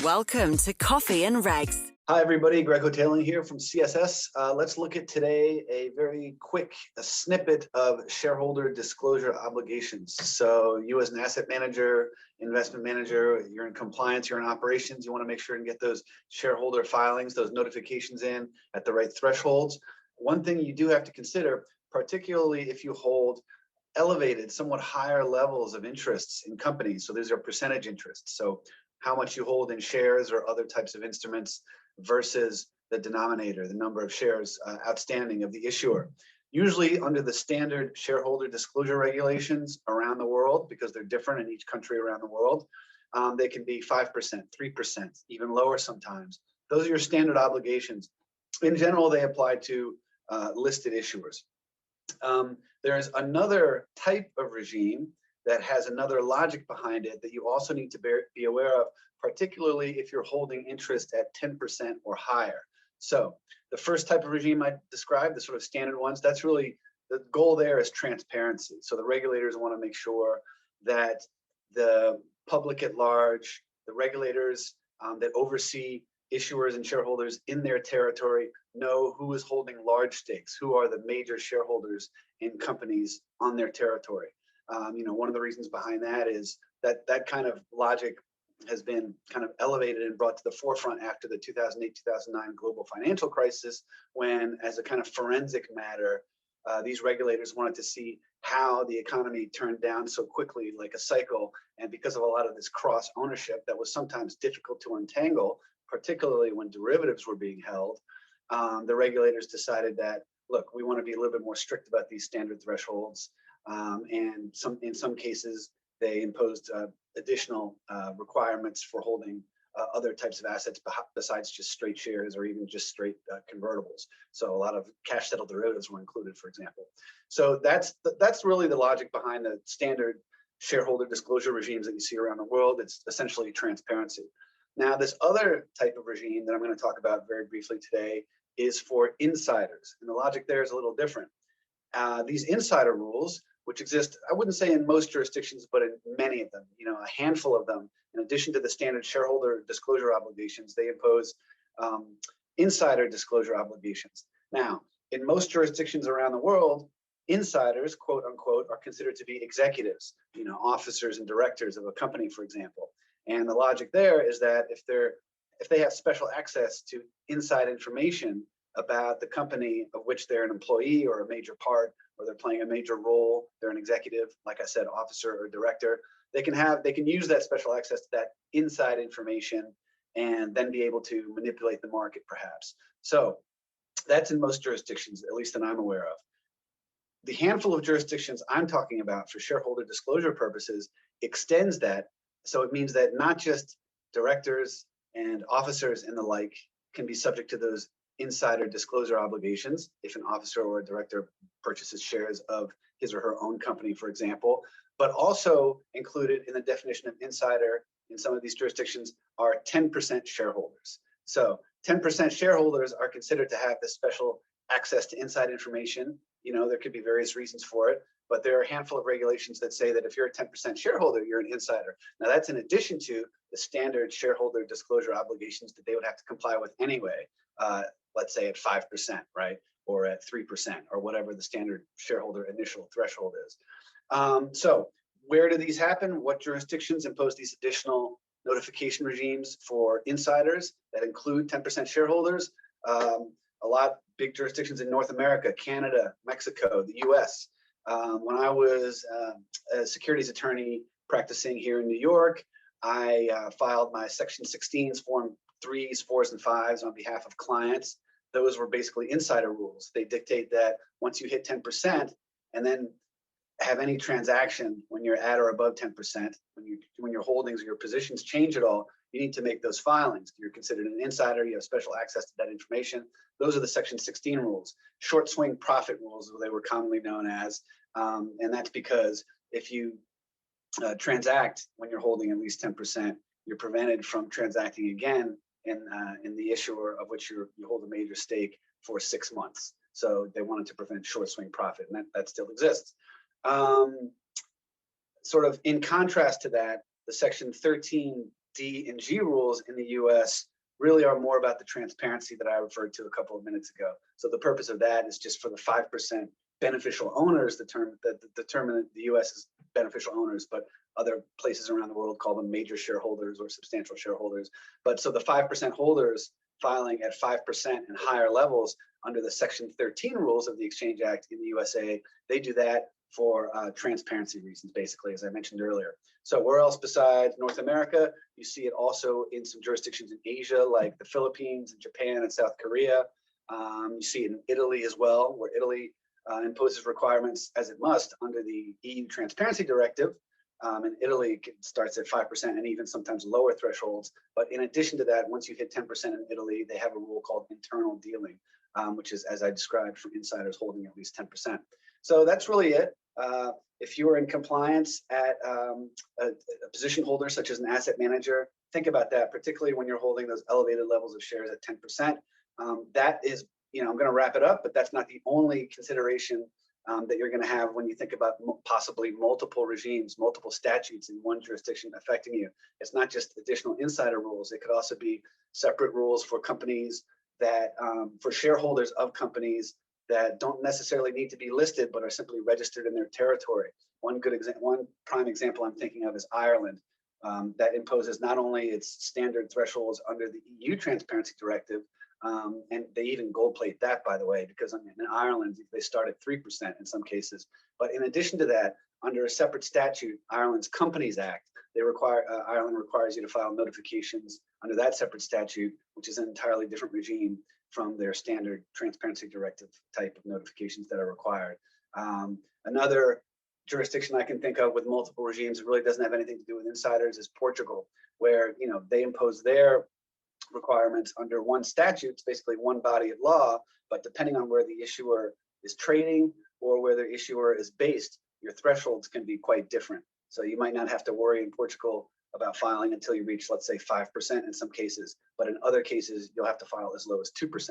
Welcome to Coffee and Regs. Hi, everybody. Greg Hotaling here from CSS. Let's look at today a very quick snippet of shareholder disclosure obligations. So you as an asset manager, investment manager, you're in compliance, you're in operations, you want to make sure and get those shareholder filings, those notifications in at the right thresholds. One thing you do have to consider, particularly if you hold elevated, somewhat higher levels of interests in companies. So these are percentage interests. So how much you hold in shares or other types of instruments versus the denominator, the number of shares outstanding of the issuer. Usually under the standard shareholder disclosure regulations around the world, because they're different in each country around the world, they can be 5%, 3%, even lower sometimes. Those are your standard obligations. In general, they apply to listed issuers. There's another type of regime that has another logic behind it that you also need to be aware of, particularly if you're holding interest at 10% or higher. So the first type of regime I described, the sort of standard ones, that's really, the goal there is transparency. So the regulators want to make sure that the public at large, the regulators that oversee issuers and shareholders in their territory know who is holding large stakes, who are the major shareholders in companies on their territory. One of the reasons behind that is that that kind of logic has been kind of elevated and brought to the forefront after the 2008-2009 global financial crisis, when, as a kind of forensic matter, these regulators wanted to see how the economy turned down so quickly, like a cycle. And because of a lot of this cross ownership that was sometimes difficult to untangle, particularly when derivatives were being held, the regulators decided that, look, we want to be a little bit more strict about these standard thresholds. And in some cases, they imposed additional requirements for holding other types of assets besides just straight shares or even just straight convertibles. So a lot of cash settled derivatives were included, for example. So that's really the logic behind the standard shareholder disclosure regimes that you see around the world. It's essentially transparency. Now, this other type of regime that I'm going to talk about very briefly today is for insiders. And the logic there is a little different. These insider rules, which exist, I wouldn't say in most jurisdictions, but in many of them, a handful of them, in addition to the standard shareholder disclosure obligations, they impose insider disclosure obligations. Now, in most jurisdictions around the world, insiders, quote unquote, are considered to be executives, officers and directors of a company, for example. And the logic there is that if they have special access to inside information about the company of which they're an employee or a major part, or they're playing a major role, they're an executive, like I said, officer or director, they can use that special access to that inside information and then be able to manipulate the market, perhaps. So that's in most jurisdictions, at least that I'm aware of. The handful of jurisdictions I'm talking about for shareholder disclosure purposes extends that. So it means that not just directors and officers and the like can be subject to those insider disclosure obligations if an officer or a director purchases shares of his or her own company, for example, but also included in the definition of insider in some of these jurisdictions are 10% shareholders. So 10% shareholders are considered to have this special access to inside information. There could be various reasons for it, but there are a handful of regulations that say that if you're a 10% shareholder, you're an insider. Now, that's in addition to the standard shareholder disclosure obligations that they would have to comply with anyway, let's say at 5%, right? Or at 3%, or whatever the standard shareholder initial threshold is. So where do these happen? What jurisdictions impose these additional notification regimes for insiders that include 10% shareholders? A lot big jurisdictions in North America, Canada, Mexico, the US. When I was a securities attorney practicing here in New York, I filed my Section 16s, Form 3s, 4s, and 5s on behalf of clients. Those were basically insider rules. They dictate that once you hit 10% and then have any transaction when you're at or above 10%, when your holdings or your positions change at all, you need to make those filings. You're considered an insider, you have special access to that information. Those are the Section 16 rules. Short swing profit rules, they were commonly known as, and that's because if you transact when you're holding at least 10%, you're prevented from transacting again in the issuer of which you hold a major stake for 6 months. So they wanted to prevent short swing profit, and that still exists. Sort of in contrast to that, the Section 13 D, and G rules in the US really are more about the transparency that I referred to a couple of minutes ago. So the purpose of that is just for the 5% beneficial owners that determine the US as beneficial owners, but other places around the world call them major shareholders or substantial shareholders. But so the 5% holders filing at 5% and higher levels under the Section 13 rules of the Exchange Act in the USA, they do that for transparency reasons, basically, as I mentioned earlier. So where else besides North America? You see it also in some jurisdictions in Asia, like the Philippines, and Japan, and South Korea. You see it in Italy as well, where Italy imposes requirements as it must under the EU Transparency Directive. In Italy, it starts at 5% and even sometimes lower thresholds. But in addition to that, once you hit 10% in Italy, they have a rule called internal dealing, which is, as I described, for insiders holding at least 10%. So that's really it. If you are in compliance at a position holder, such as an asset manager, think about that, particularly when you're holding those elevated levels of shares at 10%. That is, I'm going to wrap it up, but that's not the only consideration that you're going to have when you think about possibly multiple regimes, multiple statutes in one jurisdiction affecting you. It's not just additional insider rules. It could also be separate rules for companies that, for shareholders of companies that don't necessarily need to be listed, but are simply registered in their territory. One prime example I'm thinking of is Ireland, that imposes not only its standard thresholds under the EU Transparency Directive, and they even gold plate that, by the way, because in Ireland, they start at 3% in some cases. But in addition to that, under a separate statute, Ireland's Companies Act, Ireland requires you to file notifications under that separate statute, which is an entirely different regime from their standard Transparency Directive type of notifications that are required. Another jurisdiction I can think of with multiple regimes, it really doesn't have anything to do with insiders, is Portugal, where they impose their requirements under one statute. It's basically one body of law, but depending on where the issuer is trading or where the issuer is based, your thresholds can be quite different. So you might not have to worry in Portugal about filing until you reach, let's say, 5% in some cases, but in other cases, you'll have to file as low as 2%.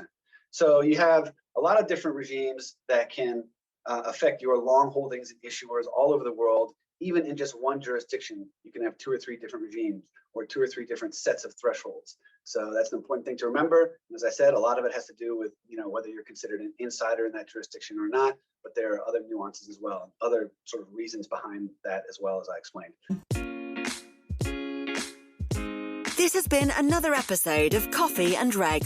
So you have a lot of different regimes that can affect your long holdings and issuers all over the world. Even in just one jurisdiction, you can have 2 or 3 different regimes or 2 or 3 different sets of thresholds. So that's an important thing to remember. And as I said, a lot of it has to do with whether you're considered an insider in that jurisdiction or not, but there are other nuances as well, other sort of reasons behind that as well, as I explained. This has been another episode of Coffee and Regs.